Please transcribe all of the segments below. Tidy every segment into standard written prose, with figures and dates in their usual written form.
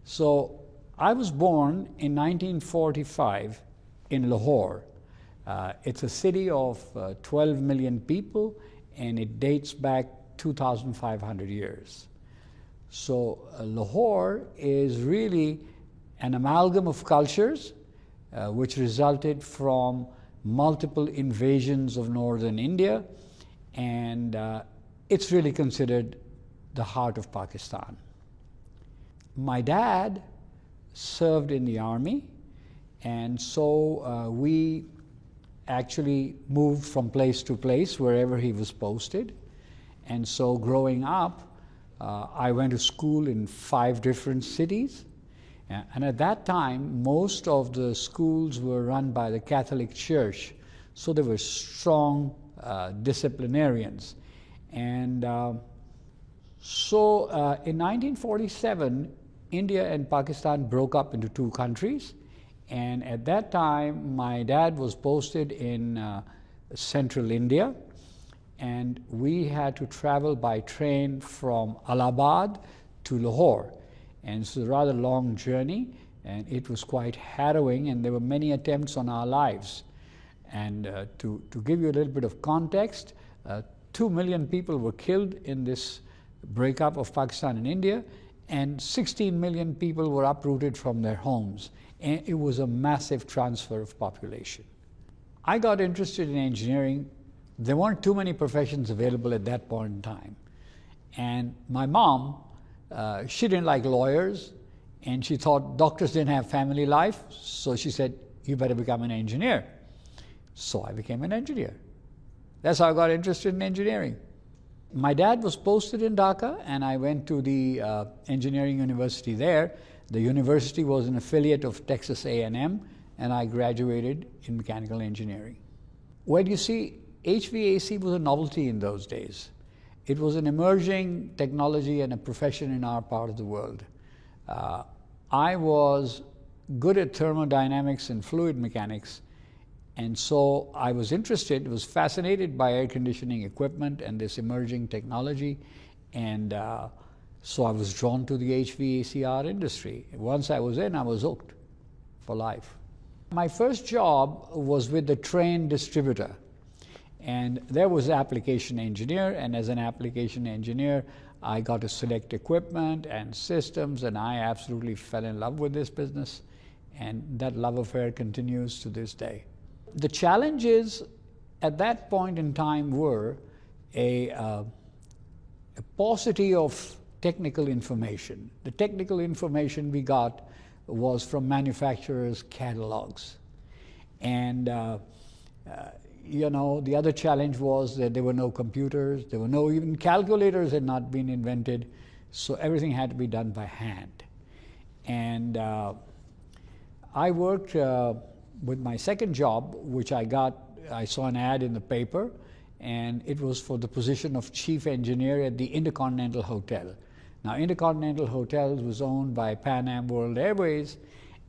So I was born in 1945 in Lahore. It's a city of 12 million people, and it dates back 2,500 years. So Lahore is really an amalgam of cultures which resulted from multiple invasions of northern India, and it's really considered the heart of Pakistan. My dad served in the army, and so we actually moved from place to place wherever he was posted. And so growing up, I went to school in 5 different cities. And at that time, most of the schools were run by the Catholic Church, so they were strong disciplinarians. And so in 1947, India and Pakistan broke up into 2 countries. And at that time, my dad was posted in central India, and we had to travel by train from Allahabad to Lahore. And it's a rather long journey, and it was quite harrowing, and there were many attempts on our lives. And to give you a little bit of context, 2 million people were killed in this breakup of Pakistan and India, and 16 million people were uprooted from their homes. And it was a massive transfer of population. I got interested in engineering. There weren't too many professions available at that point in time. And my mom, she didn't like lawyers, and she thought doctors didn't have family life, so she said, you better become an engineer. So I became an engineer. That's how I got interested in engineering. My dad was posted in Dhaka, and I went to the engineering university there. The university was an affiliate of Texas A&M, and I graduated in mechanical engineering. Well, you see, HVAC was a novelty in those days. It was an emerging technology and a profession in our part of the world. I was good at thermodynamics and fluid mechanics, and so I was interested, was fascinated by air conditioning equipment and this emerging technology, and so I was drawn to the HVAC&R industry. Once I was in, I was hooked for life. My first job was with the train distributor, and there was application engineer, and as an application engineer, I got to select equipment and systems, and I absolutely fell in love with this business, and that love affair continues to this day. The challenges at that point in time were a paucity of technical information. The technical information we got was from manufacturers' catalogs. And you know, the other challenge was that there were no computers, there were no even calculators had not been invented, so everything had to be done by hand. And I worked with my second job, which I saw an ad in the paper, and it was for the position of chief engineer at the Intercontinental Hotel. Now, Intercontinental Hotels was owned by Pan Am World Airways,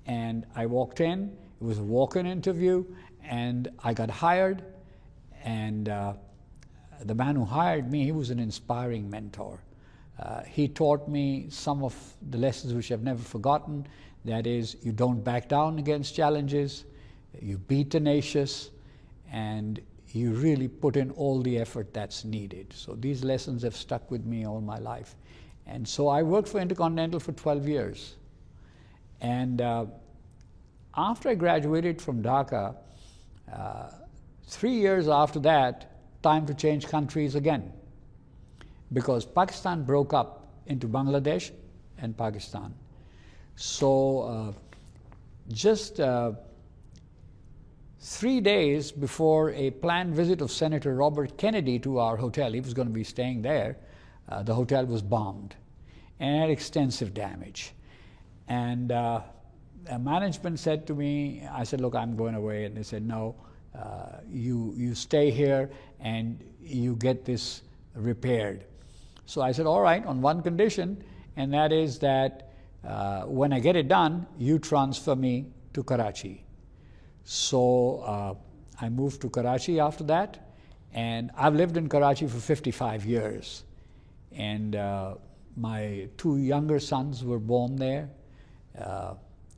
and I walked in. It was a walk-in interview, and I got hired. And the man who hired me, he was an inspiring mentor. He taught me some of the lessons which I've never forgotten. That is, you don't back down against challenges, you be tenacious, and you really put in all the effort that's needed. So these lessons have stuck with me all my life. And so I worked for Intercontinental for 12 years. And after I graduated from Dhaka, 3 years after that, time to change countries again, because Pakistan broke up into Bangladesh and Pakistan. So just 3 days before a planned visit of Senator Robert Kennedy to our hotel, he was going to be staying there, the hotel was bombed and had extensive damage. And management said to me, I said, look, I'm going away. And they said, no, you stay here and you get this repaired. So I said, all right, on one condition, and that is that when I get it done, you transfer me to Karachi. So I moved to Karachi after that, and I've lived in Karachi for 55 years. And my 2 younger sons were born there.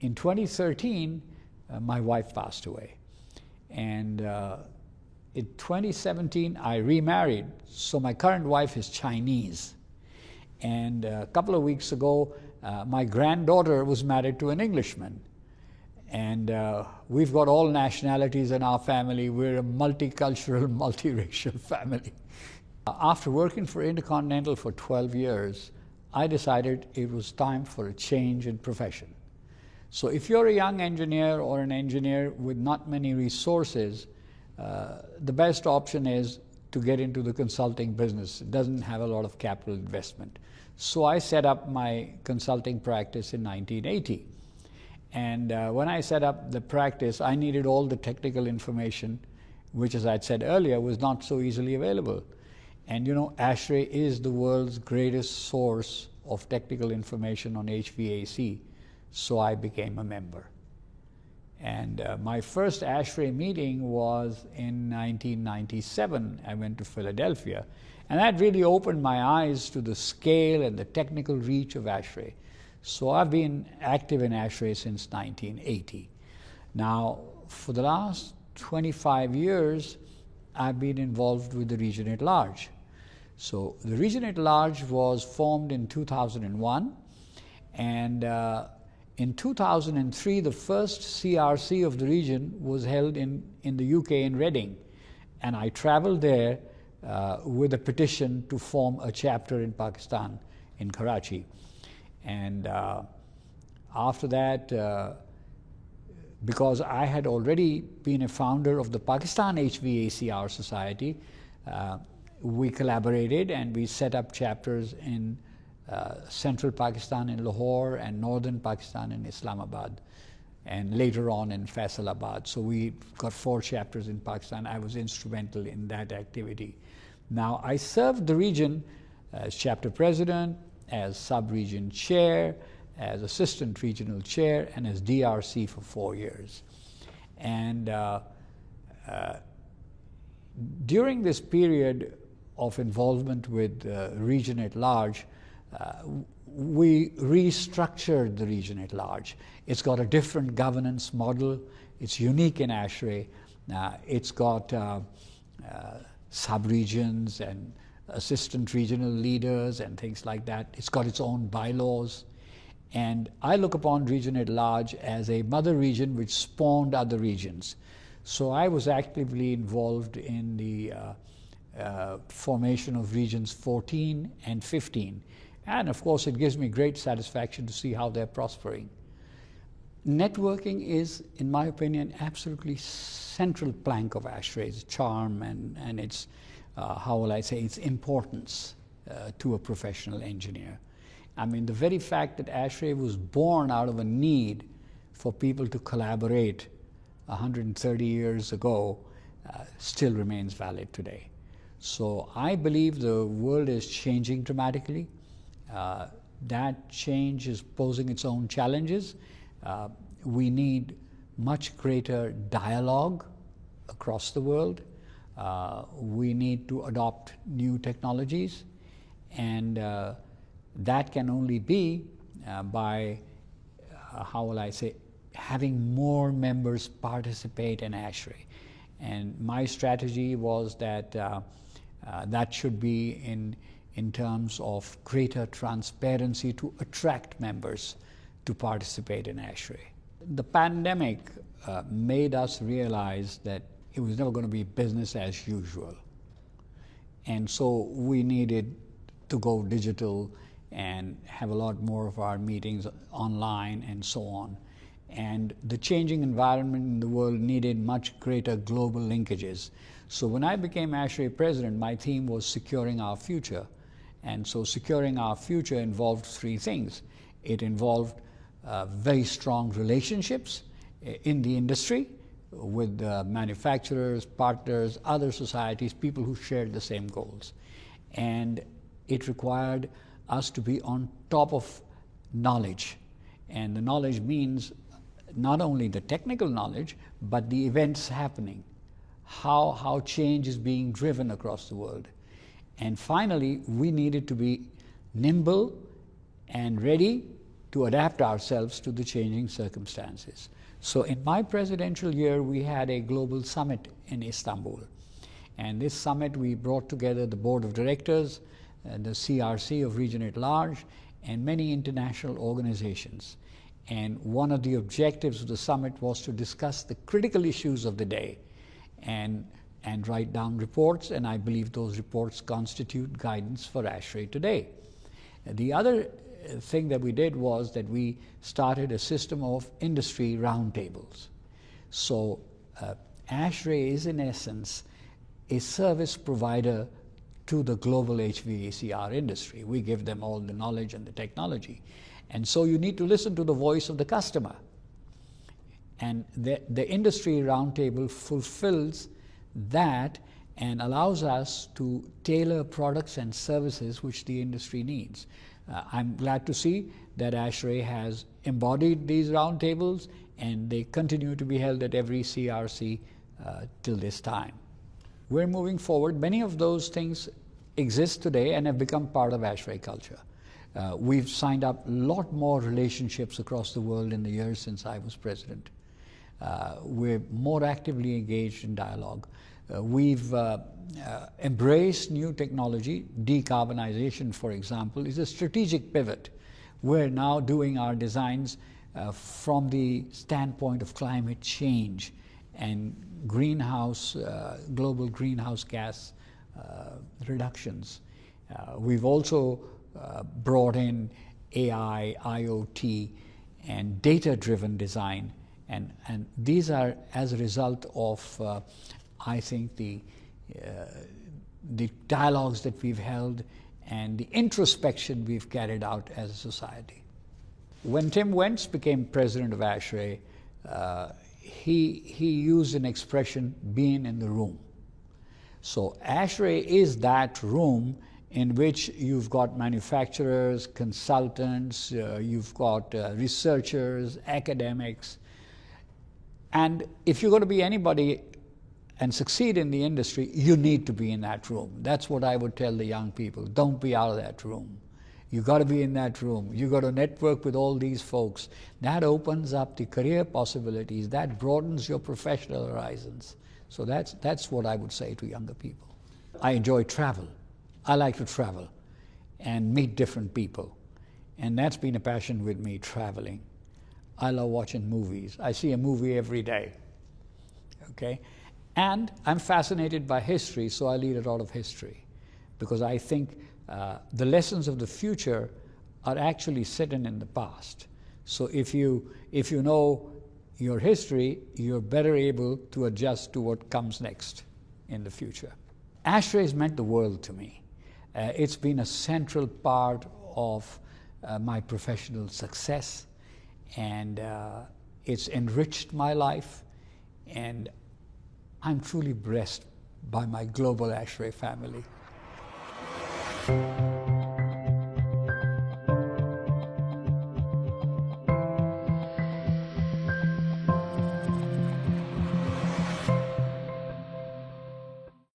In 2013, my wife passed away. And in 2017, I remarried. So my current wife is Chinese. And a couple of weeks ago, my granddaughter was married to an Englishman. And we've got all nationalities in our family. We're a multicultural, multiracial family. After working for Intercontinental for 12 years, I decided it was time for a change in profession. So if you're a young engineer or an engineer with not many resources, the best option is to get into the consulting business. It doesn't have a lot of capital investment. So I set up my consulting practice in 1980. And when I set up the practice, I needed all the technical information, which, as I'd said earlier, was not so easily available. And you know, ASHRAE is the world's greatest source of technical information on HVAC, so I became a member. And my first ASHRAE meeting was in 1997. I went to Philadelphia, and that really opened my eyes to the scale and the technical reach of ASHRAE. So I've been active in ASHRAE since 1980. Now, for the last 25 years, I've been involved with the Region-at-Large. So the Region-at-Large was formed in 2001, and in 2003, the first CRC of the region was held in the UK in Reading, and I traveled there with a petition to form a chapter in Pakistan, in Karachi. And after that, because I had already been a founder of the Pakistan HVAC&R Society, we collaborated and we set up chapters in central Pakistan in Lahore and northern Pakistan in Islamabad, and later on in Faisalabad. So we got 4 chapters in Pakistan. I was instrumental in that activity. Now, I served the region as chapter president, as sub-region chair, as assistant regional chair, and as DRC for 4 years. And during this period of involvement with Region-at-Large, we restructured the Region-at-Large. It's got a different governance model. It's unique in ASHRAE. It's got sub-regions and assistant regional leaders and things like that. It's got its own bylaws. And I look upon Region-at-Large as a mother region which spawned other regions. So I was actively involved in the formation of regions 14 and 15. And of course, it gives me great satisfaction to see how they're prospering. Networking is, in my opinion, absolutely central plank of ASHRAE's charm and its, how will I say, its importance to a professional engineer. I mean, the very fact that ASHRAE was born out of a need for people to collaborate 130 years ago still remains valid today. So I believe the world is changing dramatically. That change is posing its own challenges. We need much greater dialogue across the world. We need to adopt new technologies, and that can only be by, how will I say, having more members participate in ASHRAE. And my strategy was that that should be in terms of greater transparency to attract members to participate in ASHRAE. The pandemic made us realize that it was never going to be business as usual. And so we needed to go digital and have a lot more of our meetings online and so on. And the changing environment in the world needed much greater global linkages. So when I became ASHRAE president, my theme was securing our future. And so securing our future involved 3 things. It involved very strong relationships in the industry with manufacturers, partners, other societies, people who shared the same goals. And it required us to be on top of knowledge. And the knowledge means not only the technical knowledge, but the events happening, how change is being driven across the world. And finally, we needed to be nimble and ready to adapt ourselves to the changing circumstances. So in my presidential year, we had a global summit in Istanbul. And this summit, we brought together the board of directors, the CRC of Region-at-Large, and many international organizations. And one of the objectives of the summit was to discuss the critical issues of the day and write down reports, and I believe those reports constitute guidance for ASHRAE today. The other thing that we did was that we started a system of industry roundtables. So ASHRAE is in essence a service provider to the global HVAC&R industry. We give them all the knowledge and the technology. And so you need to listen to the voice of the customer. And the industry roundtable fulfills that and allows us to tailor products and services which the industry needs. I'm glad to see that ASHRAE has embodied these roundtables, and they continue to be held at every CRC till this time. We're moving forward. Many of those things exist today and have become part of ASHRAE culture. We've signed up a lot more relationships across the world in the years since I was president. We're more actively engaged in dialogue. We've embraced new technology. Decarbonization, for example, is a strategic pivot. We're now doing our designs from the standpoint of climate change and global greenhouse gas reductions. We've also brought in AI, IoT, and data-driven design, and these are as a result of I think the dialogues that we've held and the introspection we've carried out as a society. When Tim Wentz became president of ASHRAE, he used an expression, being in the room. So ASHRAE is that room in which you've got manufacturers, consultants, you've got researchers, academics. And if you're going to be anybody and succeed in the industry, you need to be in that room. That's what I would tell the young people. Don't be out of that room. You got to be in that room. You got to network with all these folks. That opens up the career possibilities. That broadens your professional horizons. So that's what I would say to younger people. I enjoy travel. I like to travel and meet different people. And that's been a passion with me, traveling. I love watching movies. I see a movie every day. Okay? And I'm fascinated by history, so I lead a lot of history, because I think the lessons of the future are actually sitting in the past. So if you know your history, you're better able to adjust to what comes next in the future. ASHRAE has meant the world to me. It's been a central part of my professional success, and it's enriched my life, and I'm truly blessed by my global ASHRAE family.